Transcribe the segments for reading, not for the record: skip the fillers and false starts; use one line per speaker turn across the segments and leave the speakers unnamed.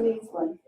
needs one.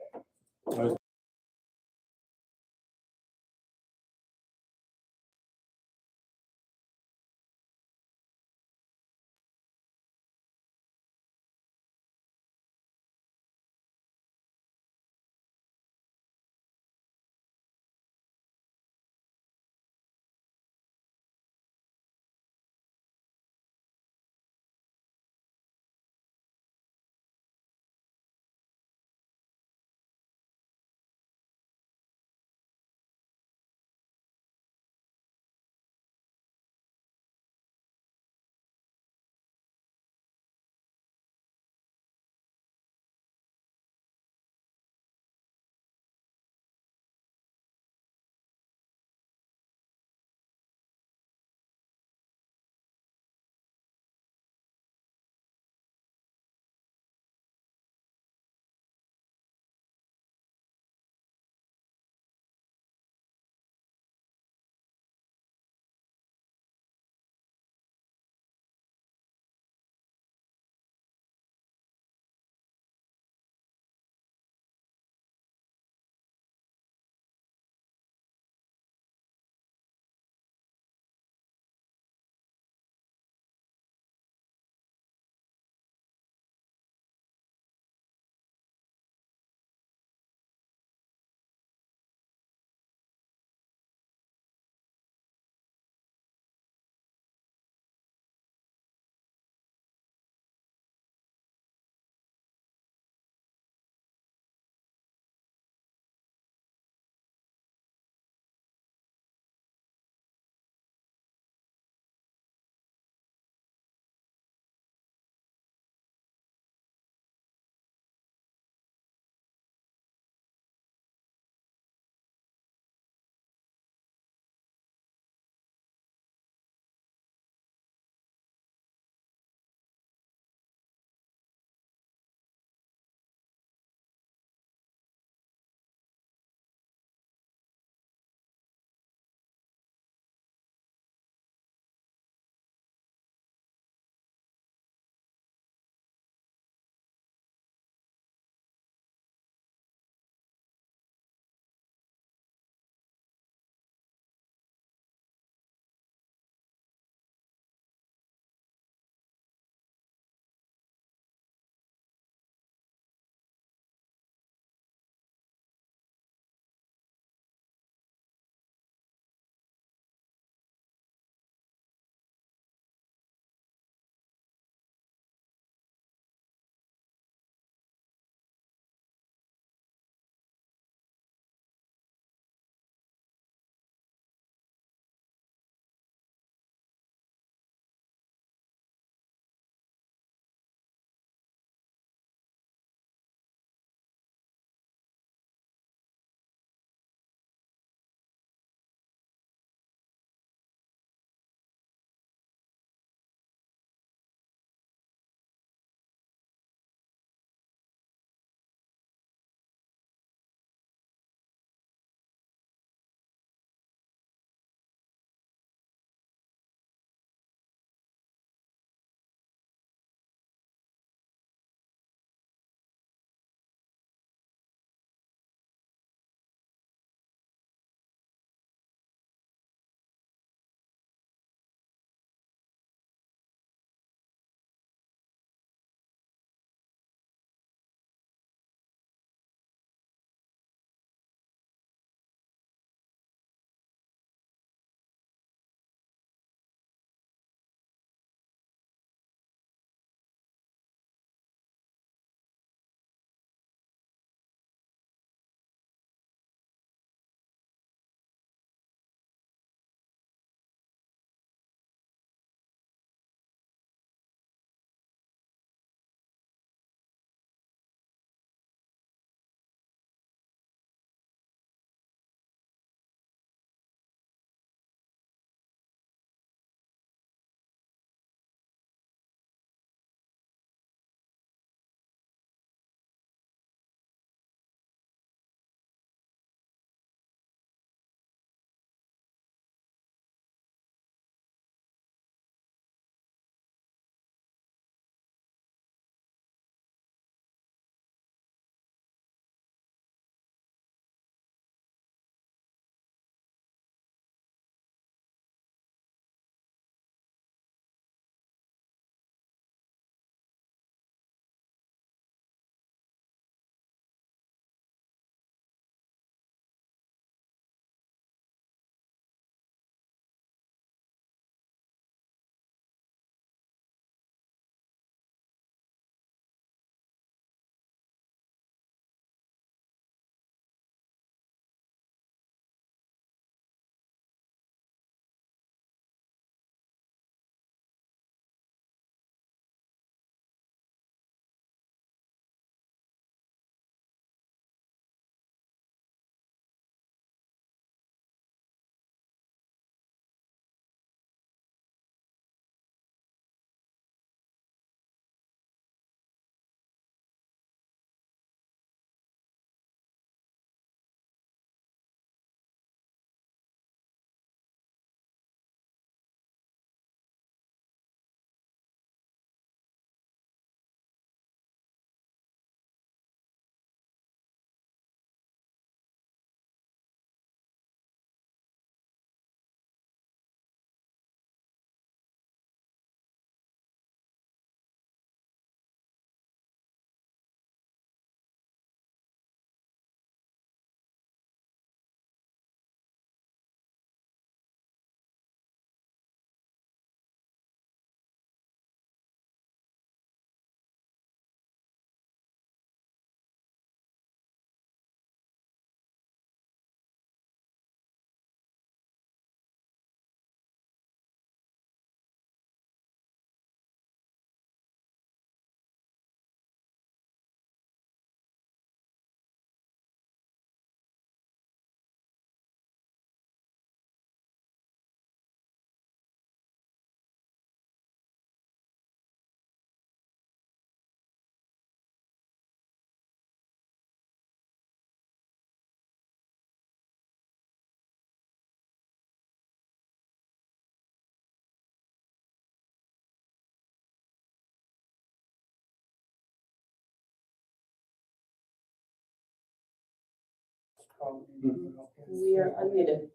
We are unmuted.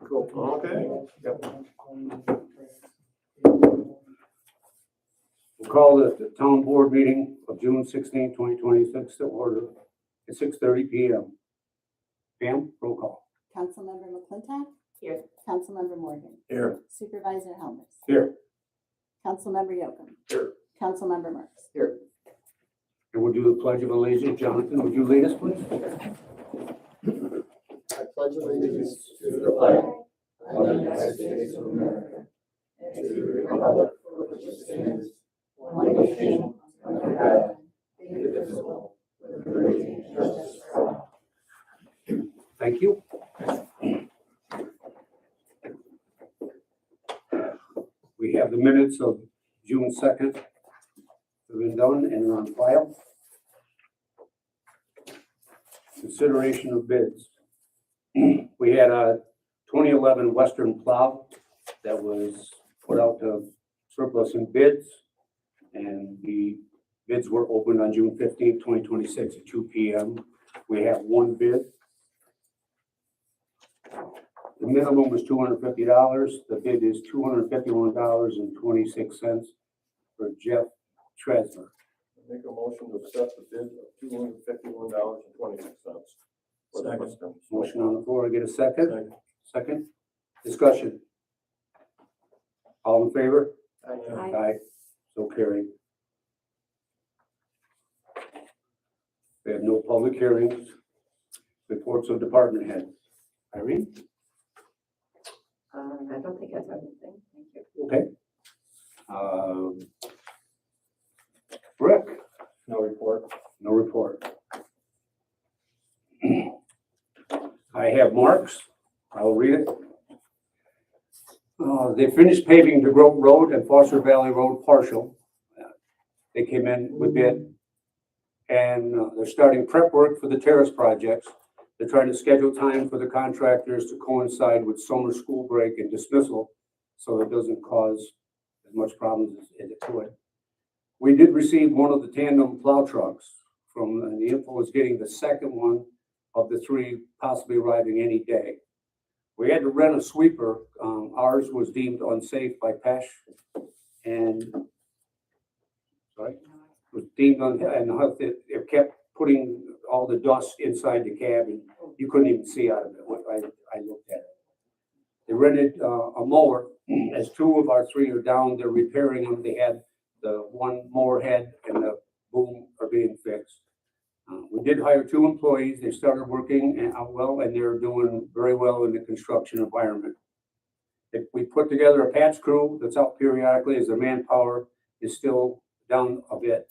Cool. Okay. Yep.
We'll call the town board meeting of June 16, 2026 to order at 6:30 p.m. Pam, roll call.
Councilmember McClintock?
Here.
Councilmember Morgan?
Here.
Supervisor Helmers?
Here.
Councilmember Yocum?
Here.
Councilmember Marks?
Here.
And we'll do the Pledge of Allegiance. Jonathan, would you lead us, please?
I pledge allegiance to the flag of the United States of America and to the republic for which it stands, one nation, under God, indivisible, with liberty and justice for all.
Thank you. We have the minutes of June 2nd have been done and are on file. Consideration of bids. We had a 2011 Western plow that was put out to surplus in bids, and the bids were opened on June 15th, 2026 at 2 p.m. We have one bid. The minimum was $250. The bid is $251.26 for Jeff Tresler.
Make a motion to accept the bid of $251.26. Second.
Motion on the floor. I get a second? Second. Discussion. All in favor?
Aye.
Aye. So carried. We have no public hearings. Reports of department heads. Irene?
I don't think that's everything. Thank you.
Okay. Rick?
No report.
No report. I have marks. I'll read it. They finished paving the Grove Road and Foster Valley Road partial. They came in with bid, and they're starting prep work for the terrace projects. They're trying to schedule time for the contractors to coincide with summer school break and dismissal, so it doesn't cause as much problems as it could. We did receive one of the tandem plow trucks from, and the info is getting the second one of the three possibly arriving any day. We had to rent a sweeper. Ours was deemed unsafe by PESH and, was deemed it kept putting all the dust inside the cab and you couldn't even see out of it. What I looked at it. They rented a mower. As two of our three are down, they're repairing them. They had the one mower head and the boom are being fixed. We did hire two employees. They started working and they're doing very well in the construction environment. We put together a patch crew that's out periodically as the manpower is still down a bit.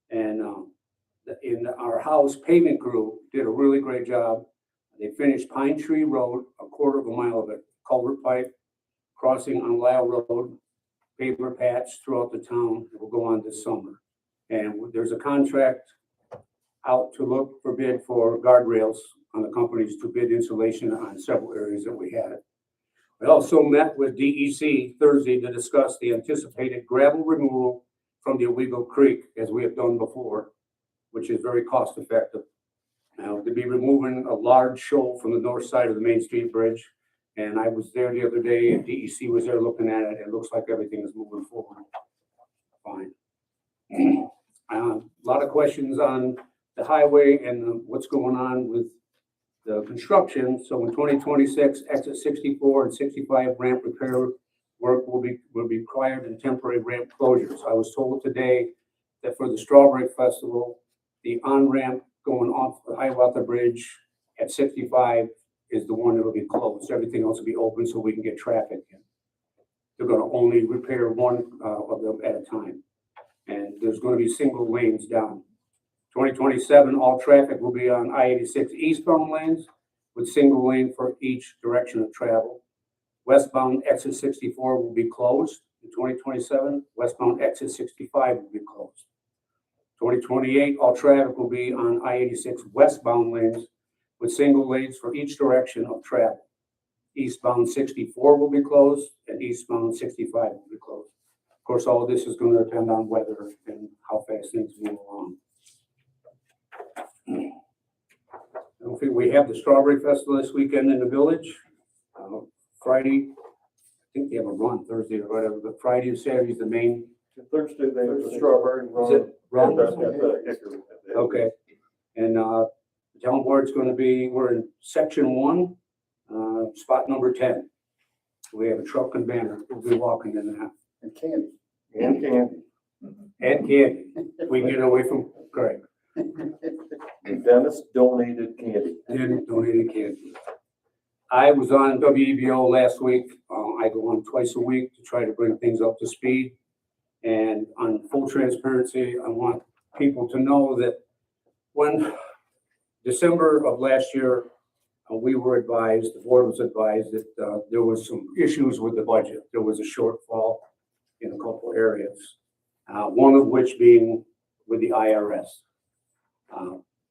And in our house, paving crew did a really great job. They finished Pine Tree Road, a quarter of a mile of it, culvert pipe, crossing on Lyle Road, paver patch throughout the town. It will go on this summer. And there's a contract out to look for bid for guardrails on the companies to bid insulation on several areas that we had. We also met with DEC Thursday to discuss the anticipated gravel removal from the Owego Creek, as we have done before, which is very cost effective. Now, to be removing a large shoal from the north side of the Main Street Bridge, and I was there the other day, and DEC was there looking at it. It looks like everything is moving forward fine. A lot of questions on the highway and what's going on with the construction. So in 2026, exit 64 and 65 ramp repair work will be required and temporary ramp closures. I was told today that for the Strawberry Festival, the on-ramp going off the Hiawatha Bridge at 65 is the one that will be closed. Everything else will be open so we can get traffic in. They're going to only repair one of them at a time. And there's going to be single lanes down. 2027, all traffic will be on I-86 eastbound lanes with single lane for each direction of travel. Westbound exit 64 will be closed in 2027. Westbound exit 65 will be closed. 2028, all traffic will be on I-86 westbound lanes with single lanes for each direction of travel. Eastbound 64 will be closed and eastbound 65 will be closed. Of course, all of this is going to depend on weather and how fast things move along. hopefully we have the Strawberry Festival this weekend in the village. Friday, I think they have a run Thursday or whatever, but Friday and Saturday is the main.
Thursday, they have the strawberry
Is it
run.
run?
Okay.
Okay, and, the town board's gonna be, we're in section 1, spot number 10. We have a truck and banner, we'll be walking in that.
And candy. And candy.
And candy, we can get away from Craig.
Dennis donated candy.
Didn't donate candy. I was on WEBO last week. I go on twice a week to try to bring things up to speed. And on full transparency, I want people to know that when December of last year, we were advised, the board was advised that there was some issues with the budget. There was a shortfall in a couple areas, one of which being with the IRS.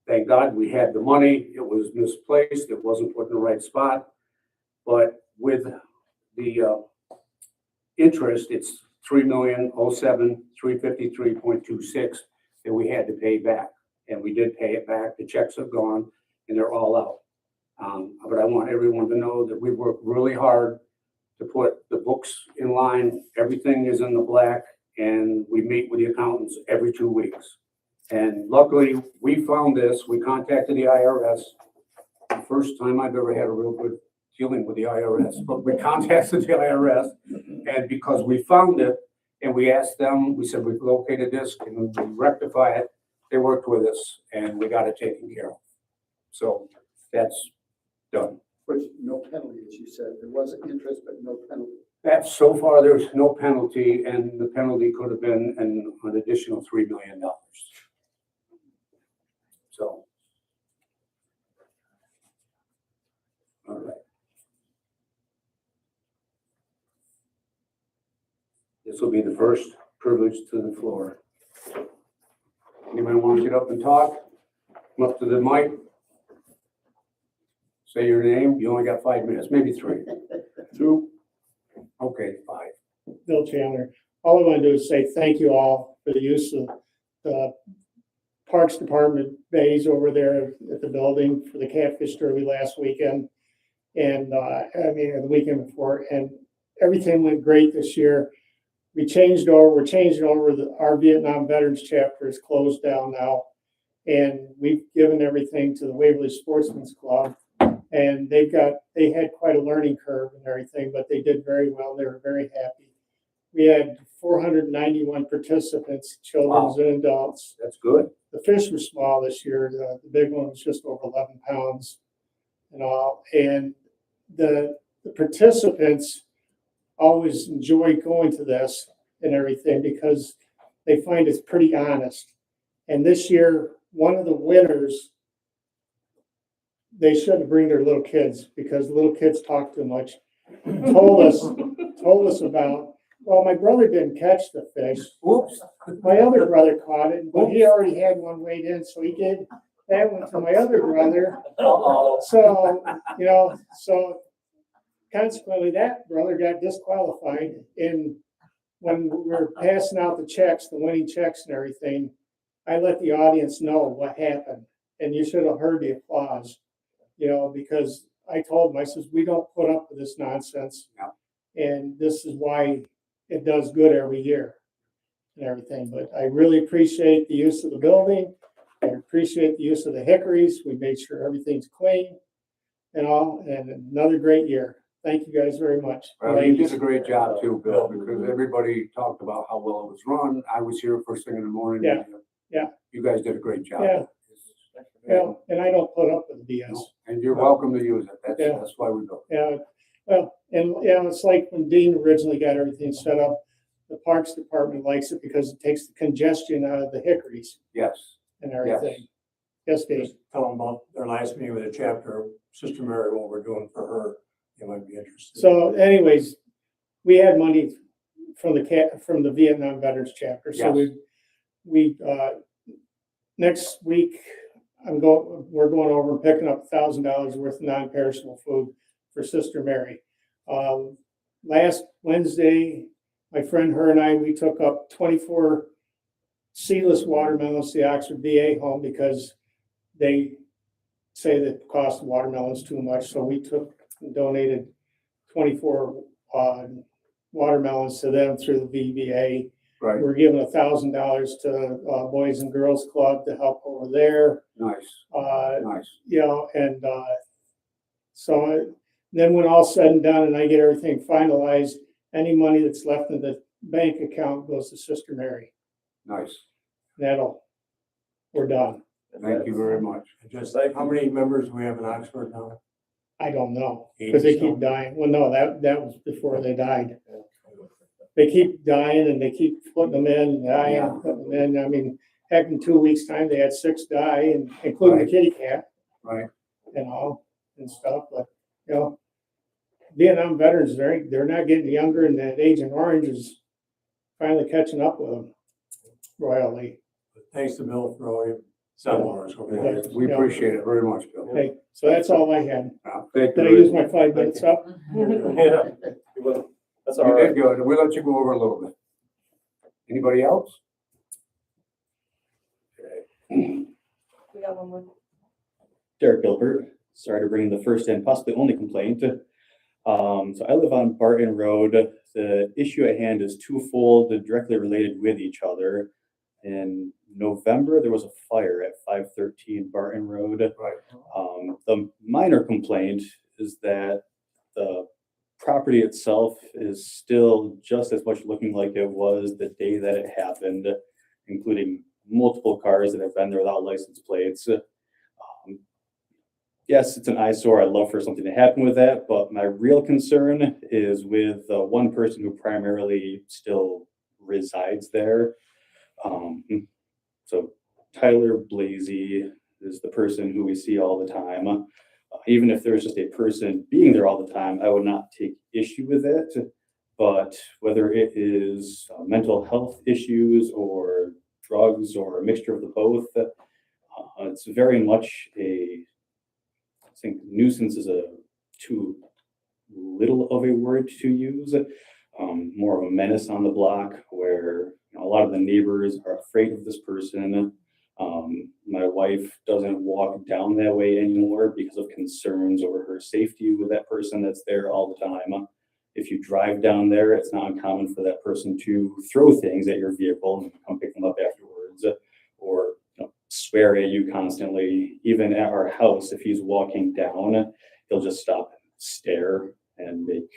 Thank God we had the money. It was misplaced. It wasn't put in the right spot. But with the interest, it's $3,007,353.26 that we had to pay back. And we did pay it back. The checks have gone and they're all out. But I want everyone to know that we worked really hard to put the books in line. Everything is in the black, and we meet with the accountants every 2 weeks. And luckily, we found this. We contacted the IRS. The first time I've ever had a real good dealing with the IRS, but we contacted the IRS, and because we found it, and we asked them, we said, we've located this, can we rectify it? They worked with us, and we got it taken care of. So that's done.
Which, no penalty, as you said, there was interest, but no penalty.
That, so far, there's no penalty, and the penalty could have been an additional $3 million. So. All right. This will be the first privilege to the floor. Anybody want to get up and talk? Come up to the mic. Say your name. You only got 5 minutes, maybe 3. 2. Okay, 5.
Bill Chandler. All I want to do is say thank you all for the use of the Parks Department bays over there at the building for the catfish derby last weekend. And the weekend before, and everything went great this year. We're changing over our Vietnam Veterans chapter is closed down now. And we've given everything to the Waverly Sportsman's Club. And they had quite a learning curve and everything, but they did very well. They were very happy. We had 491 participants, children and adults.
That's good.
The fish were small this year. The big one was just over 11 pounds and all. And the participants always enjoy going to this and everything because they find it's pretty honest. And this year, one of the winners, they shouldn't bring their little kids because little kids talk too much. Told us about, well, my brother didn't catch the fish.
Whoops.
My other brother caught it, but he already had one weighed in, so he gave that one to my other brother.
Uh-oh.
So, so consequently, that brother got disqualified. And when we were passing out the checks, the winning checks and everything, I let the audience know what happened. And you should have heard the applause, because I told them, I says, we don't put up with this nonsense.
No.
And this is why it does good every year and everything. But I really appreciate the use of the building. I appreciate the use of the hickories. We made sure everything's clean and all, and another great year. Thank you guys very much.
Well, you did a great job too, Bill, because everybody talked about how well it was run. I was here first thing in the morning.
Yeah. Yeah.
You guys did a great job.
Yeah. Well, and I don't put up with BS.
And you're welcome to use it.
Yeah.
That's why we go.
Yeah, well, and it's like when Dean originally got everything set up, the Parks Department likes it because it takes the congestion out of the hickories
Yes.
and everything. Yes, Dean.
Just tell them about their last meeting with a chapter of Sister Mary, what we're doing for her. You might be interested.
So anyways, we had money from the Vietnam Veterans chapter. So
Yes.
we next week we're going over and picking up $1,000 worth of non-perishable food for Sister Mary. Last Wednesday, my friend, her and I, we took up 24 seedless watermelons to the Oxford VA home because they say that the cost of watermelon's too much, so we took and donated 24 watermelons to them through the VBA.
Right,
We're giving $1,000 to Boys and Girls Club to help over there.
nice, nice.
You know, and then when all's said and done and I get everything finalized, any money that's left in the bank account goes to Sister Mary.
Nice.
We're done.
Thank you very much.
Just like, how many members we have in Oxford now?
I don't know, because they keep dying. Well, no, that was before they died. They keep dying and they keep putting them in, dying, putting them in. I mean, heck, in 2 weeks' time, they had 6 die, and including the kitty cat.
Right.
You know, and stuff, but, you know, Vietnam veterans, they're not getting younger, and that Agent Orange is finally catching up with them royally.
Thanks to Bill for all your seminars over there.
We appreciate it very much, Bill.
Okay, so that's all I had.
Thank
Did I
you.
use my 5 minutes up?
Yeah.
That's
You
all right.
did good. We'll let you go over a little bit. Anybody else?
We got one more.
Derek Gilbert, sorry to bring the first and possibly only complaint. So I live on Barton Road. The issue at hand is twofold, directly related with each other. In November, there was a fire at 513 Barton Road.
Right.
The minor complaint is that the property itself is still just as much looking like it was the day that it happened, including multiple cars that have been there without license plates. Yes, it's an eyesore. I'd love for something to happen with that, but my real concern is with one person who primarily still resides there. So Tyler Blasey is the person who we see all the time. Even if there's just a person being there all the time, I would not take issue with it. But whether it is mental health issues or drugs or a mixture of the both, it's very much I think nuisance is too little of a word to use. More of a menace on the block where a lot of the neighbors are afraid of this person. My wife doesn't walk down that way anymore because of concerns over her safety with that person that's there all the time. If you drive down there, it's not uncommon for that person to throw things at your vehicle and come pick them up afterwards, or swear at you constantly. Even at our house, if he's walking down, he'll just stop and stare and make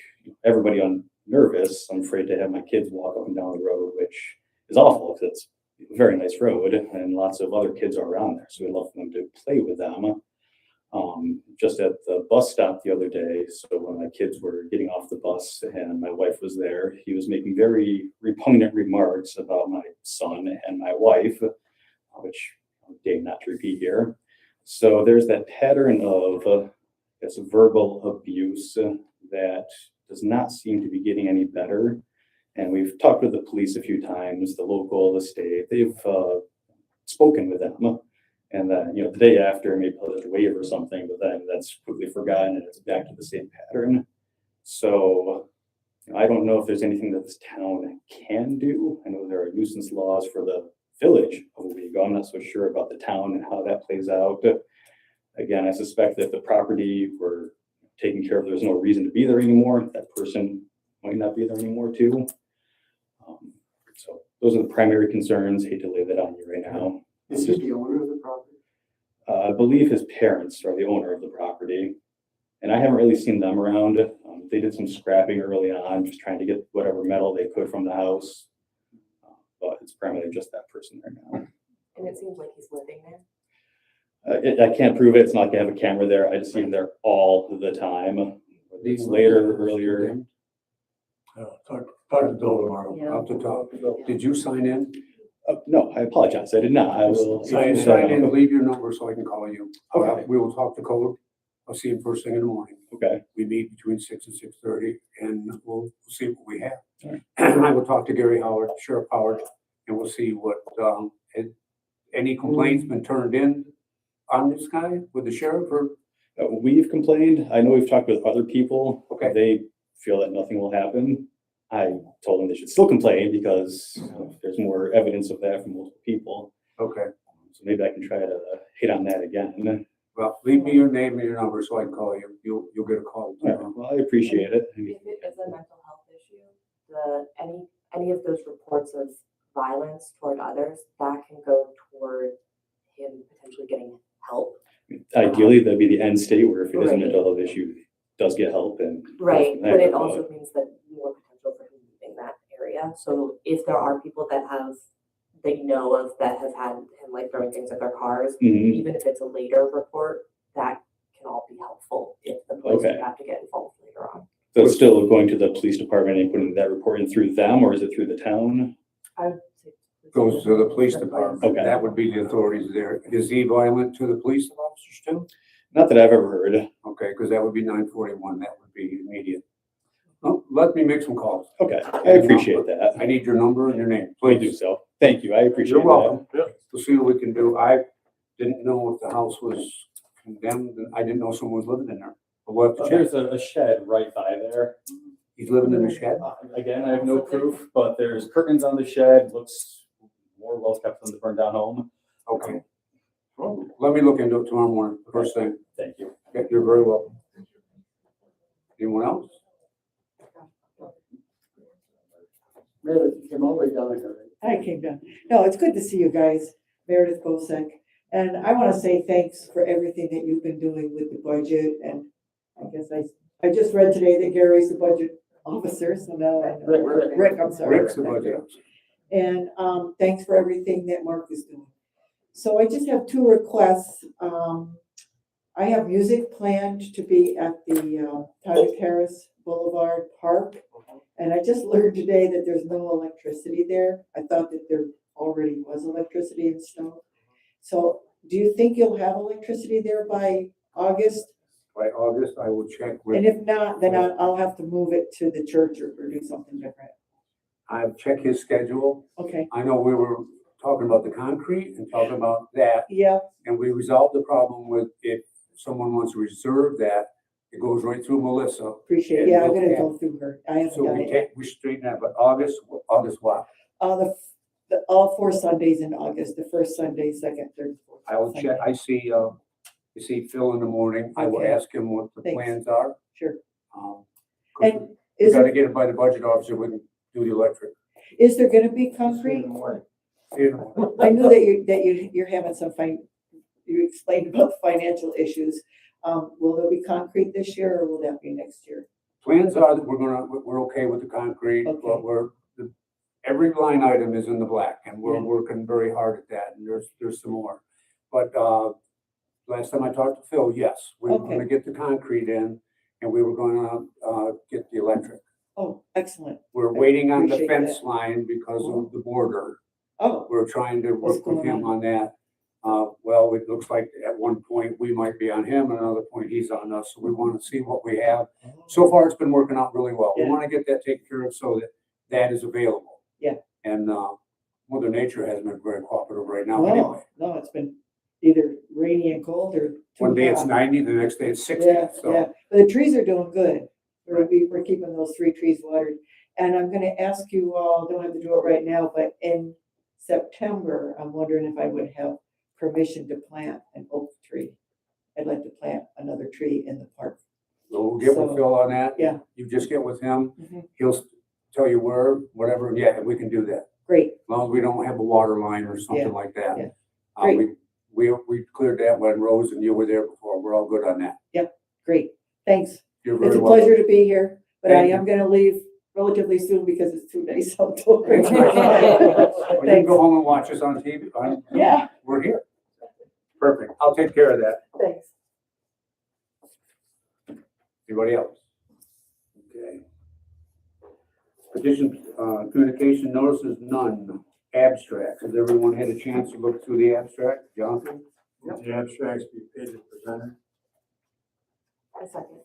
everybody nervous. I'm afraid to have my kids walk up and down the road, which is awful because it's a very nice road and lots of other kids are around there. So we'd love for them to play with them. Just at the bus stop the other day, so when my kids were getting off the bus and my wife was there, he was making very repugnant remarks about my son and my wife, which I'm daring not to repeat here. So there's that pattern of verbal abuse that does not seem to be getting any better. And we've talked with the police a few times, the local, the state, they've spoken with them. And then, the day after, maybe they'll just wave or something, but then that's quickly forgotten and it's back to the same pattern. So I don't know if there's anything that this town can do. I know there are nuisance laws for the village of Owego. I'm not so sure about the town and how that plays out. Again, I suspect that if the property were taken care of, there's no reason to be there anymore. That person might not be there anymore too. So those are the primary concerns. Hate to lay that on you right now.
Is he the owner of the property?
I believe his parents are the owner of the property, and I haven't really seen them around. They did some scrapping early on, just trying to get whatever metal they could from the house. But it's primarily just that person there now.
And it seems like he's living there.
I can't prove it. It's not like I have a camera there. I just see him there all the time. It's later, earlier.
Talk to Bill tomorrow.
Yeah.
Up the top. Did you sign in?
No, I apologize. I did not. I will.
If you sign in, leave your number so I can call you.
Okay.
We will talk to code. I'll see him first thing in the morning.
Okay.
We meet between 6 and 6:30 and we'll see what we have.
All right.
I will talk to Gary Howard, Sheriff Howard, and we'll see what, any complaints been turned in on this guy with the sheriff or?
We've complained. I know we've talked with other people.
Okay.
They feel that nothing will happen. I told them they should still complain because there's more evidence of that from multiple people.
Okay.
So maybe I can try to hit on that again.
Well, leave me your name and your number so I can call you. You'll get a call.
All right, well, I appreciate it.
If it is a mental health issue, any of those reports of violence toward others, that can go toward him potentially getting help.
Ideally, that'd be the end state where if it is a
Right.
mental health issue, does get help and.
Right,
from
but
there,
it also means that more potential for him in that area. So if there are people that you know of that have had him like throwing things at their cars,
Mhm.
even if it's a later report, that can all be helpful if the police
Okay.
have to get involved later on.
So it's still going to the police department and putting that report in through them, or is it through the town?
I would say.
Goes to the police department.
Okay.
That would be the authorities there. Is he violent to the police officers too?
Not that I've ever heard.
Okay, because that would be 941. That would be immediate. Oh, let me make some calls.
Okay, I appreciate that.
I need your number and your name,
Will do
please.
so. Thank you, I appreciate
You're
that.
welcome. We'll see what we can do. I didn't know if the house was condemned, and I didn't know someone was living in there. But we'll have to check.
There's a shed right by there.
He's living in the shed?
Again, I have no proof, but there's curtains on the shed, looks more well kept than the burned down home.
Okay. Well, let me look into it tomorrow morning, first thing.
Thank you.
Okay, you're very welcome. Anyone else?
Meredith, you came all the way down here, right?
I came down. No, it's good to see you guys, Meredith Bosek. And I want to say thanks for everything that you've been doing with the budget. And I guess I just read today that Gary's the budget officer, so now I know. Rick, I'm sorry.
Rick's the budget.
And thanks for everything that Mark is doing. So I just have two requests. I have music planned to be at the Tyler Terrace Boulevard Park. And I just learned today that there's no electricity there. I thought that there already was electricity in Stowe. So do you think you'll have electricity there by August?
By August, I will check
And
with,
if not, then I'll have to move it to the church or do something different.
I'll check his schedule.
Okay,
I know we were talking about the concrete and talking about that,
yeah,
and we resolved the problem with if someone wants to reserve that, it goes right through Melissa.
appreciate it. Yeah, I'm gonna go through her. I haven't
So
done
we
it yet.
take, we straighten that, but August what?
All 4 Sundays in August, the first Sunday, second, third, fourth.
I will check, I see Phil in the morning. I will
Okay.
ask him what the
Thanks.
plans are.
Sure.
'Cause
And
we
is
gotta
there,
get it by the budget officer, we can do the electric.
is there gonna be concrete?
You know,
I knew that you're having some you explained about the financial issues. Will there be concrete this year or will that be next year?
plans are that we're okay with the concrete,
Okay.
but every line item is in the black, and we're
Yeah.
working very hard at that, and there's some more. But, last time I talked to Phil, yes, we were
Okay.
gonna get the concrete in, and we were gonna, get the electric.
Oh, excellent.
We're
I
waiting on the
appreciate
fence
that.
line because of the border.
Oh,
We're trying to
What's
work with
going
him on that. Well, it looks like at one point we might be on him, and another point he's on us, so we want to see what we have. So far, it's been working out really well. We
Yeah.
want to get that taken care of so that that is available.
Yeah.
And, Mother Nature hasn't been very cooperative right now
no,
anyway.
no, it's been either rainy and cold or too
One day it's
hot.
90, the next day it's 60,
Yeah,
so.
yeah, but the trees are doing good. We're keeping those 3 trees watered. And I'm gonna ask you all, don't have to do it right now, but in September, I'm wondering if I would have permission to plant an oak tree. I'd like to plant another tree in the park.
So we'll get with
So,
Phil on that.
yeah.
You just get with him.
Mhm.
He'll tell you where, whatever, yeah, we can do that.
Great,
As long as we don't have a water line or something
Yeah,
like that.
yeah.
We cleared that when Rose and you were there before. We're all good on that.
great, thanks.
You're
It's
very
a
welcome.
pleasure to be here, but I
Thank
am gonna leave relatively soon because it's too nice outdoors.
Well, you can
Thanks.
go home and watch us on TV.
Yeah,
We're here. Perfect. I'll take care of that.
thanks.
Anybody else? Okay. Petition, communication notices, none. Abstracts. Has everyone had a chance to look through the abstract? Jonathan?
The abstracts be paid to presenter.
A second.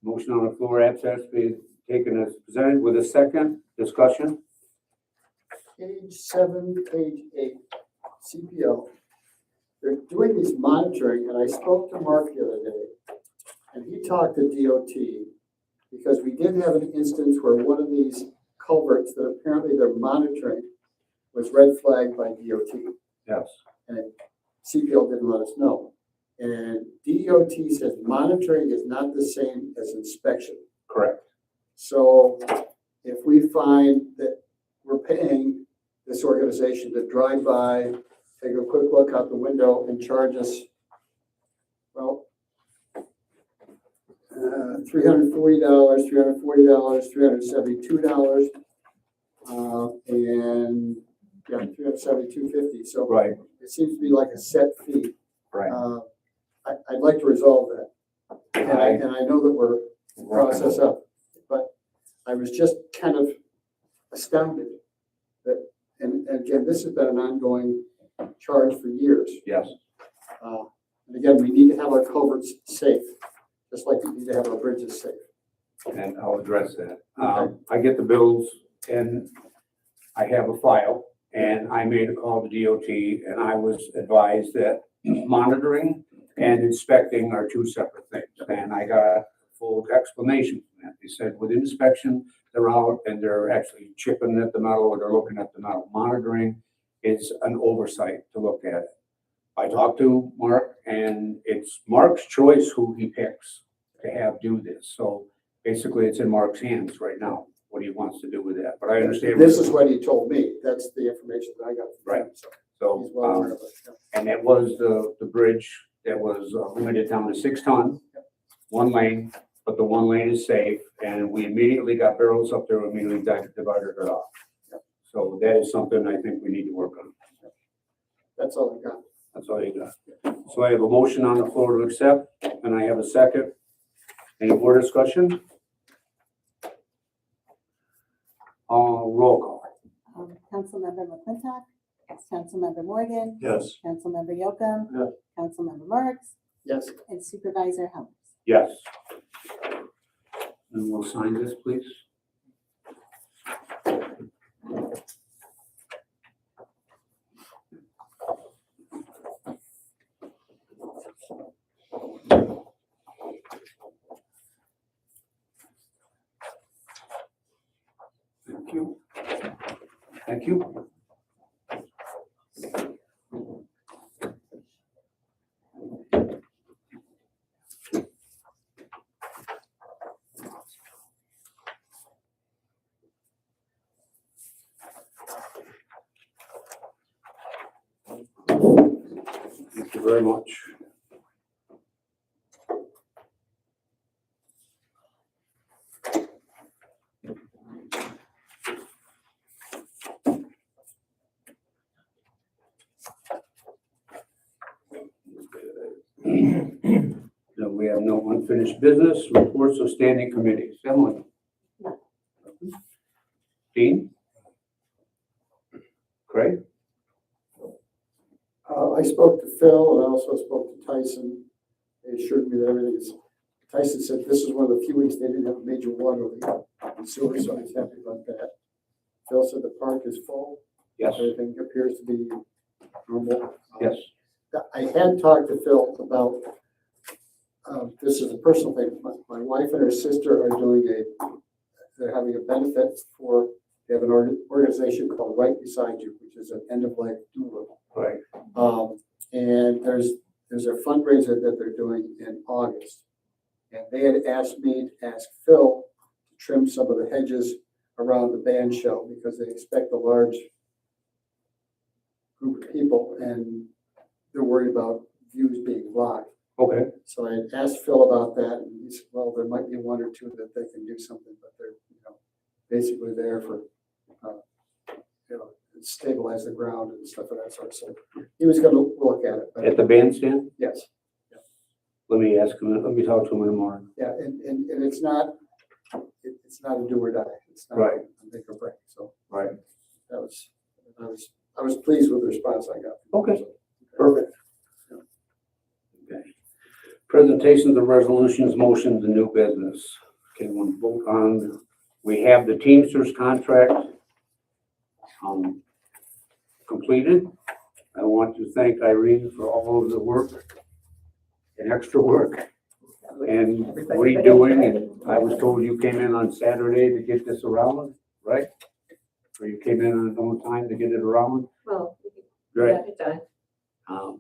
Motion on the floor, abstracts be taken as presented with a second discussion.
Page 7, page 8, CPO. They're doing these monitoring, and I spoke to Mark the other day, and he talked to DOT, because we did have an instance where one of these culverts that apparently they're monitoring was red flagged by DOT,
Yes.
and CPO didn't let us know. And DOT says monitoring is not the same as inspection.
Correct.
So if we find that we're paying this organization to drive by, take a quick look out the window and charge us, well, $340, $372, and yeah, $372.50. So
Right,
it seems to be like a set fee.
right.
I'd like to resolve that. And I know that we're process up, but I was just kind of astounded that, and again, this has been an ongoing charge for years.
Yes,
And again, we need to have our culverts safe, just like we need to have our bridges safe.
and I'll address that. I get the bills and I have a file, and I made a call to DOT, and I was advised that monitoring and inspecting are two separate things. And I got a full explanation from that. They said with inspection, they're out and they're actually chipping at the metal or they're looking at the metal. Monitoring is an oversight to look at it. I talked to Mark, and it's Mark's choice who he picks to have do this. So basically, it's in Mark's hands right now, what he wants to do with that. But I understand.
This is what he told me. That's the information that I got from him.
Right.
So
So,
he's well aware of it. Yeah.
and it was the bridge that was limited down to 6 ton, one lane, but the one lane is safe. And we immediately got barrels up there, immediately divided it off. So that is something I think we need to work on.
That's all I got.
That's all you got. So I have a motion on the floor to accept, and I have a second. Any more discussion? Roll call.
Councilmember McClintock? Yes. Councilmember Morgan?
Yes.
Councilmember Yocum?
Yes.
Councilmember Marks?
Yes.
And Supervisor Helms?
Yes. And we'll sign this, please. Thank you. Thank you. Thank you very much. No, we have no unfinished business, reports of standing committees. Emily?
No.
Dean? Craig?
I spoke to Phil and I also spoke to Tyson. They assured me that everything is, Tyson said this is one of the few weeks they didn't have a major water leak in sewer, so he's happy about that. Phil said the park is full.
Yes.
Everything appears to be normal.
Yes.
I had talked to Phil about, this is a personal thing. My wife and her sister are they're having a benefit for, they have an organization called Right Beside You, which is an end-of-life doula.
Right.
And there's a fundraiser that they're doing in August. And they had asked me to ask Phil to trim some of the hedges around the band show because they expect a large group of people and they're worried about views being blocked.
Okay.
So I had asked Phil about that and he said, well, there might be one or two that they can do something, but they're, basically there for, stabilize the ground and stuff of that sort. So he was gonna look at it. But
At the bandstand?
yes.
Let me ask him, let me talk to him in the morning.
Yeah, and it's not a do or die. It's not
Right.
a make or break. So
Right.
I was pleased with the response I got.
Okay. Perfect. Okay. Presentations of resolutions, motions, and new business. Okay, we'll vote on, we have the Teamsters contract completed. I want to thank Irene for all of the work and extra work and redoing. And I was told you came in on Saturday to get this around, right? Or you came in on its own time to get it around?
Well,
Right.
yeah, it's done.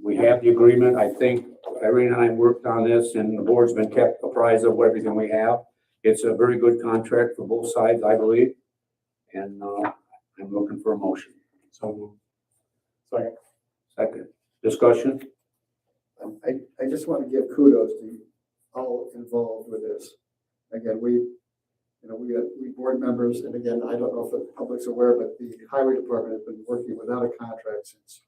We have the agreement. I think Irene and I worked on this and the board's been kept apprised of everything we have. It's a very good contract for both sides, I believe. And, I'm looking for a motion.
So,
Second, discussion?
I just want to give kudos to all involved with this. Again, we board members, and again, I don't know if the public's aware, but the highway department has been working without a contract since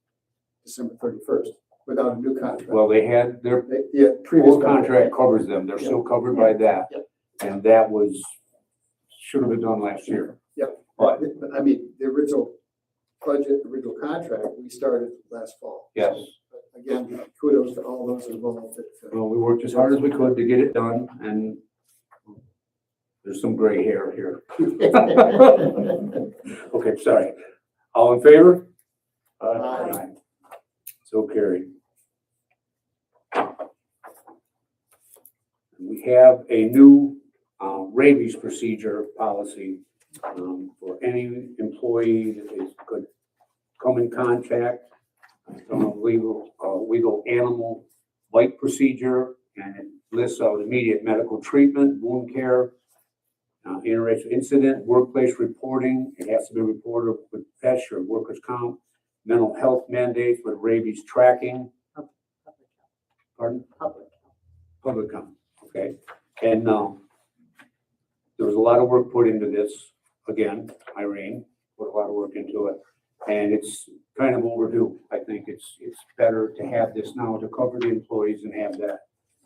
December 31st, without a new contract.
Well, they had their
Yeah, previous
full contract covers them. They're still covered by that.
Yep.
And that should have been done last year.
Yep.
But,
I mean, the original budget, the original contract, we started last fall.
yes,
But again, kudos to all those involved.
well, we worked as hard as we could to get it done and there's some gray hair here. Okay, sorry. All in favor?
Aye.
So carried. We have a new rabies procedure policy for any employee that could come in contact. Legal animal bite procedure, and it lists out immediate medical treatment, wound care, interracial incident, workplace reporting. It has to be reported with PESH or workers' comp, mental health mandates with rabies tracking. Pardon? Public health, okay. And there was a lot of work put into this. Again, Irene put a lot of work into it. And it's kind of overdue. I think it's better to have this now to cover the employees and have that.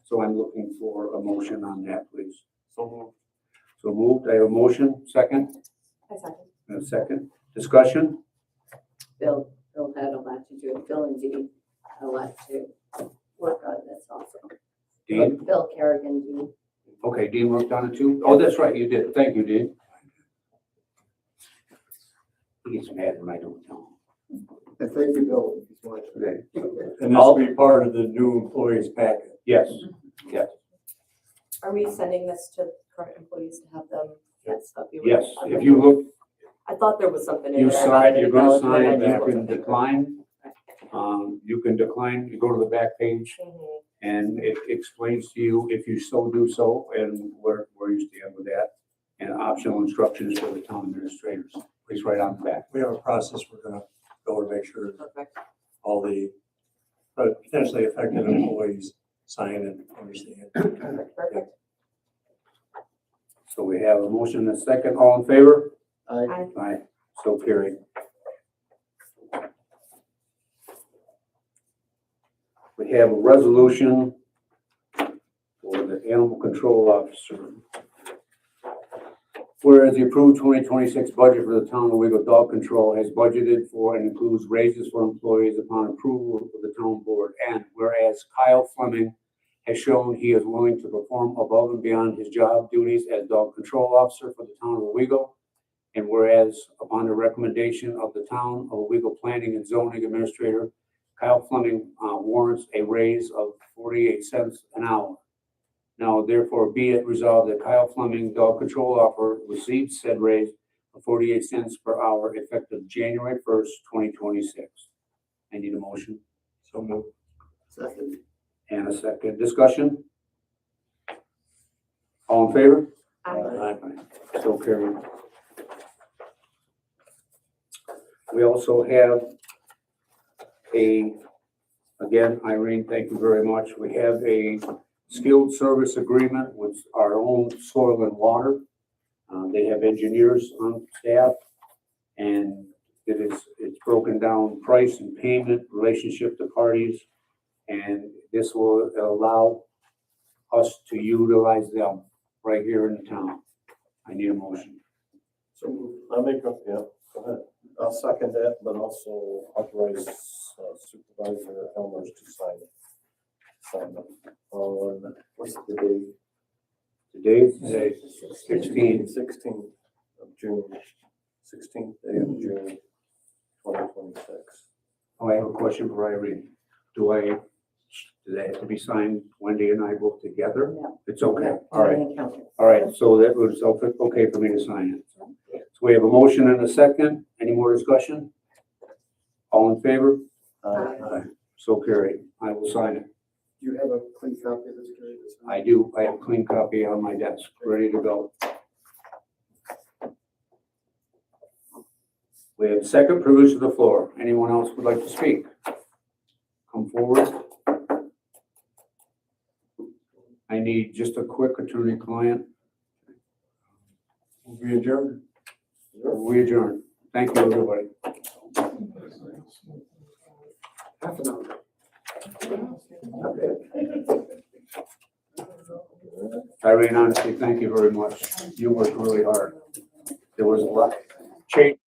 So I'm looking for a motion on that, please. So moved. I have a motion. Second?
I second.
And a second. Discussion?
Bill had a lot to do, Bill and Dee had a lot to work on this also.
Dean?
Bill Kerrigan, Dee.
Okay, Dean worked on it too? Oh, that's right, you did. Thank you, Dean. He gets mad when I don't tell
And thank you, Bill, if he's watching.
him. Okay.
and this will be part of the new employees packet.
Yes, yes,
Are we sending this to current employees to have them?
Yes.
yes. If you look,
I thought there was something in
you
there.
sign, you're gonna sign,
I
you
just
can
wasn't-
decline. You can decline, you go to the back page
Mhm.
and it explains to you if you so do so and where you stand with that. And optional instructions for the town administrators, please write on the back.
We have a process we're gonna go to make sure that
Perfect.
all the potentially affected employees sign and understand.
Perfect.
So we have a motion and a second, all in favor?
I,
Aye, so carried. We have a resolution for the animal control officer. Whereas the approved 2026 budget for the town of Owego Dog Control has budgeted for and includes raises for employees upon approval of the town board. And whereas Kyle Fleming has shown he is willing to perform above and beyond his job duties as dog control officer for the town of Owego. And whereas upon the recommendation of the town of Owego Planning and Zoning Administrator, Kyle Fleming warrants a raise of 48 cents an hour. Now therefore be it resolved that Kyle Fleming, dog control officer, receives said raise of 48 cents per hour effective January 1st, 2026. I need a motion
So moved.
second.
and a second. Discussion? All in favor?
Aye.
So carried. We also have again, Irene, thank you very much. We have a skilled service agreement with our own soil and water. They have engineers on staff and it's broken down price and payment, relationship to parties. And this will allow us to utilize them right here in the town. I need a motion.
So I'll make up, yeah, go ahead. I'll second that, but also authorize Supervisor Elmers to sign it. Sign it on, what's the date?
Today's
Today,
16.
16th of June, 16th day of June, 2026.
Oh, I have a question for Irene. Do they have to be signed Wendy and I both together?
No.
It's okay. All right.
Accountant.
All right. So that was okay for me to sign it. So we have a motion and a second. Any more discussion? All in favor?
Aye.
So carried. I will sign it.
Do you have a clean copy of this, Gary?
I do. I have a clean copy on my desk, ready to go. We have second privilege of the floor. Anyone else would like to speak? Come forward. I need just a quick attorney-client.
We adjourn.
We adjourn. Thank you, everybody.
Half an hour.
Irene, honestly, thank you very much. You worked really hard. There was a lot change.